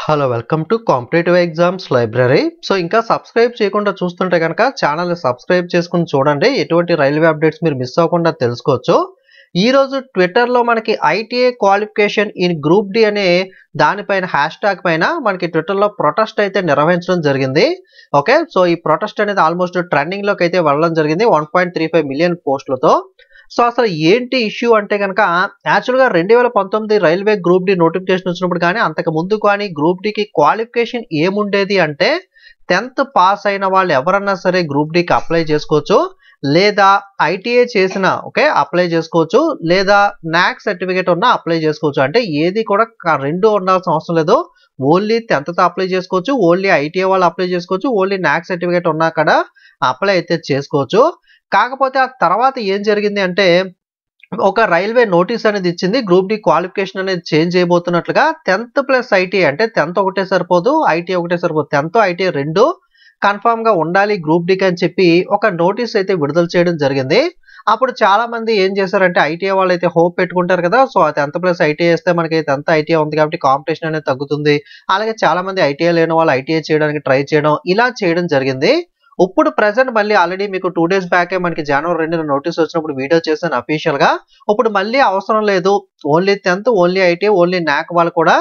Hello welcome to competitive exams library. So ఇంకా subscribe చేయకుండా చూస్తుంటే కనుక ఛానల్ని సబ్స్క్రైబ్ చేసుకుని చూడండి. ఎటువంటి రైల్వే అప్డేట్స్ మీరు మిస్ అవ్వకుండా తెలుసుకోవచ్చు. ఈరోజు ట్విట్టర్లో మనకి ITI qualification in group D అనే దానిపైన హ్యాష్ ట్యాగ్ పైన మనకి ట్విట్టర్లో ప్రొటెస్ట్ అయితే నిర్వహించడం జరిగింది. ఓకే, సో ఈ ప్రొటెస్ట్ అనేది ఆల్మోస్ట్ ట్రెండింగ్లోకి అయితే వెళ్ళడం జరిగింది 1.35 మిలియన్ పోస్టులతో. సో అసలు ఏంటి ఇష్యూ అంటే కనుక యాక్చువల్గా 2019 రైల్వే గ్రూప్ డి నోటిఫికేషన్ వచ్చినప్పుడు కానీ అంతకు ముందు కానీ గ్రూప్ డికి క్వాలిఫికేషన్ ఏముండేది అంటే 10th పాస్ అయిన వాళ్ళు ఎవరన్నా సరే గ్రూప్ డికి అప్లై చేసుకోవచ్చు, లేదా ఐటీఐ చేసిన అప్లై చేసుకోవచ్చు, లేదా నాక్ సర్టిఫికేట్ ఉన్నా అప్లై చేసుకోవచ్చు. అంటే ఏది కూడా రెండు ఉండాల్సిన అవసరం లేదు. ఓన్లీ 10th అప్లై చేసుకోవచ్చు, ఓన్లీ ఐటీఐ వాళ్ళు అప్లై చేసుకోవచ్చు, ఓన్లీ నాక్ సర్టిఫికేట్ ఉన్నా కూడా అప్లై అయితే చేసుకోవచ్చు. కాకపోతే ఆ తర్వాత ఏం జరిగింది అంటే ఒక రైల్వే నోటీస్ అనేది ఇచ్చింది, గ్రూప్ డి క్వాలిఫికేషన్ అనేది చేంజ్ చేయబోతున్నట్లుగా. 10th ప్లస్ ఐటీఐ అంటే 10th ఒకటే సరిపోదు, ఐటీఐ ఒకటే సరిపోదు, 10th ఐటీఐ రెండు కన్ఫామ్ గా ఉండాలి గ్రూప్ డికి అని చెప్పి ఒక నోటీస్ అయితే విడుదల చేయడం జరిగింది. అప్పుడు చాలా మంది ఏం చేశారంటే ఐటీఐ వాళ్ళు అయితే హోప్ పెట్టుకుంటారు కదా, సో 10th ప్లస్ ఐటీఐ వేస్తే మనకి 10th ఐటీఐ ఉంది కాబట్టి కాంపిటీషన్ అనేది తగ్గుతుంది. అలాగే చాలా మంది ఐటీఐ లేని వాళ్ళు ఐటీఐ చేయడానికి ట్రై చేయడం ఇలా చేయడం జరిగింది. ఇప్పుడు ప్రెసెంట్ మళ్ళీ ఆల్రెడీ మీకు 2 days బ్యాకే మనకి జనవరి 2న నోటీస్ వచ్చినప్పుడు వీడియో చేశాను అఫీషియల్ గా. ఇప్పుడు మళ్ళీ అవసరం లేదు, only 10th, only ITI, only నాక్ వాళ్ళు కూడా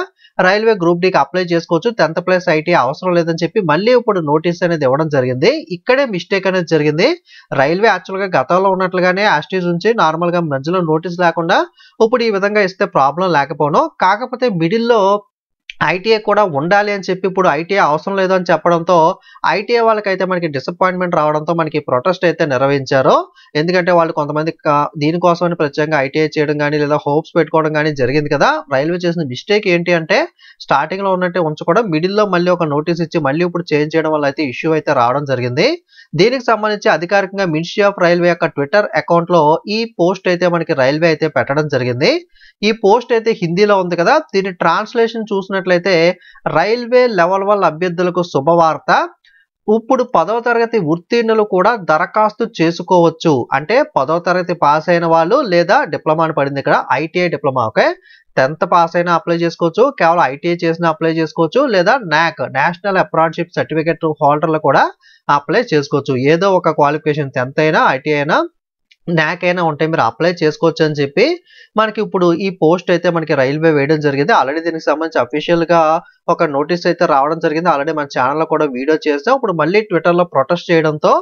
రైల్వే గ్రూప్ డికి అప్లై చేసుకోవచ్చు, 10th ప్లస్ ఐటీఐ అవసరం లేదని చెప్పి మళ్ళీ ఇప్పుడు నోటీస్ అనేది ఇవ్వడం జరిగింది. ఇక్కడే మిస్టేక్ అనేది జరిగింది. రైల్వే యాక్చువల్ గా గతంలో ఉన్నట్లుగానే యాస్టీజ్ నుంచి నార్మల్ గా మధ్యలో నోటీస్ లేకుండా ఇప్పుడు ఈ విధంగా ఇస్తే ప్రాబ్లం లేకపోను. కాకపోతే మిడిల్లో ఐటీఐ కూడా ఉండాలి అని చెప్పి ఇప్పుడు ఐటీఐ అవసరం లేదు అని చెప్పడంతో ఐటీఐ వాళ్ళకైతే మనకి డిసప్పాయింట్మెంట్ రావడంతో మనకి ప్రొటెస్ట్ అయితే నిర్వహించారు. ఎందుకంటే వాళ్ళు కొంతమంది దీనికోసమని ప్రత్యేకంగా ఐటీఐ చేయడం కానీ లేదా హోప్స్ పెట్టుకోవడం కానీ జరిగింది కదా. రైల్వే చేసిన మిస్టేక్ ఏంటి అంటే స్టార్టింగ్ లో ఉన్నట్టే ఉంచకుండా మిడిల్లో మళ్ళీ ఒక నోటీస్ ఇచ్చి మళ్ళీ ఇప్పుడు చేంజ్ చేయడం వల్ల అయితే ఇష్యూ అయితే రావడం జరిగింది. దీనికి సంబంధించి అధికారికంగా మినిస్ట్రీ ఆఫ్ రైల్వే యొక్క ట్విట్టర్ అకౌంట్ లో ఈ పోస్ట్ అయితే మనకి రైల్వే అయితే పెట్టడం జరిగింది. ఈ పోస్ట్ అయితే హిందీలో ఉంది కదా, దీని ట్రాన్స్లేషన్ చూసినట్లయితే రైల్వే లెవెల్ 1 అభ్యర్థులకు శుభవార్త, ఇప్పుడు 10వ తరగతి ఉత్తీర్ణులు కూడా దరఖాస్తు చేసుకోవచ్చు. అంటే 10వ తరగతి పాస్ అయిన వాళ్ళు లేదా డిప్లొమా అని పడింది ఇక్కడ, ఐటీఐ డిప్లొమా. 10th పాస్ అయినా అప్లై చేసుకోవచ్చు, కేవలం ఐటీఐ చేసినా అప్లై చేసుకోవచ్చు, లేదా నాక్ నేషనల్ అప్రెంటిస్షిప్ సర్టిఫికేట్ హోల్డర్లు కూడా అప్లై చేసుకోవచ్చు. ఏదో ఒక క్వాలిఫికేషన్ 10th అయినా ఐటీఐ అయినా నాక్ అయినా ఉంటే మీరు అప్లై చేసుకోవచ్చు అని చెప్పి మనకి ఇప్పుడు ఈ పోస్ట్ అయితే మనకి రైల్వే వేయడం జరిగింది. ఆల్రెడీ దీనికి సంబంధించి అఫీషియల్ గా ఒక నోటీస్ అయితే రావడం జరిగింది. ఆల్రెడీ మన ఛానల్లో కూడా వీడియో చేస్తాం. ఇప్పుడు మళ్ళీ ట్విట్టర్లో ప్రొటెస్ట్ చేయడంతో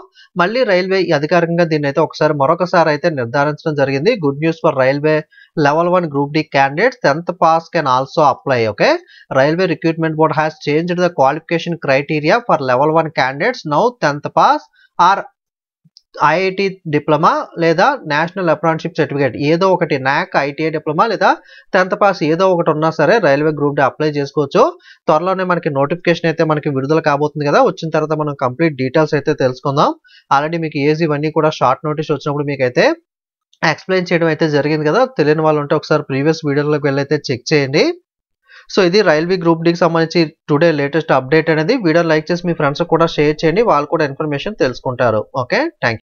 మళ్ళీ రైల్వే అధికారికంగా దీన్ని అయితే మరొకసారి అయితే నిర్ధారించడం జరిగింది. Good news for railway level 1 group D candidates, 10th pass can also apply. Railway recruitment board has changed the qualification criteria for level 1 candidates. Now 10th pass or ITI diploma లేదా national apprenticeship certificate ఏదో ఒకటి, నాక్, ITI diploma లేదా 10th pass ఏదో ఒకటి ఉన్నా సరే railway group D apply చేసుకోవచ్చు. త్వరలోనే మనకి నోటిఫికేషన్ అయితే మనకి విడుదల కాబోతుంది కదా, వచ్చిన తర్వాత మనం కంప్లీట్ డీటెయిల్స్ అయితే తెలుసుకుందాం. ఆల్రెడీ మీకు ఏజ్ ఇవన్నీ కూడా షార్ట్ నోటీస్ వచ్చినప్పుడు మీకు అయితే ఎక్స్ప్లెయిన్ చేయడం అయితే జరిగింది కదా. తెలియని వాళ్ళు ఉంటే ఒకసారి ప్రీవియస్ వీడియోలోకి వెళ్ళి అయితే చెక్ చేయండి. సో ఇది రైల్వే గ్రూప్ డికి సంబంధించి టుడే లేటెస్ట్ అప్డేట్ అనేది. వీడియో లైక్ చేసి మీ ఫ్రెండ్స్ కూడా షేర్ చేయండి, వాళ్ళు కూడా ఇన్ఫర్మేషన్ తెలుసుకుంటారు. Thank you.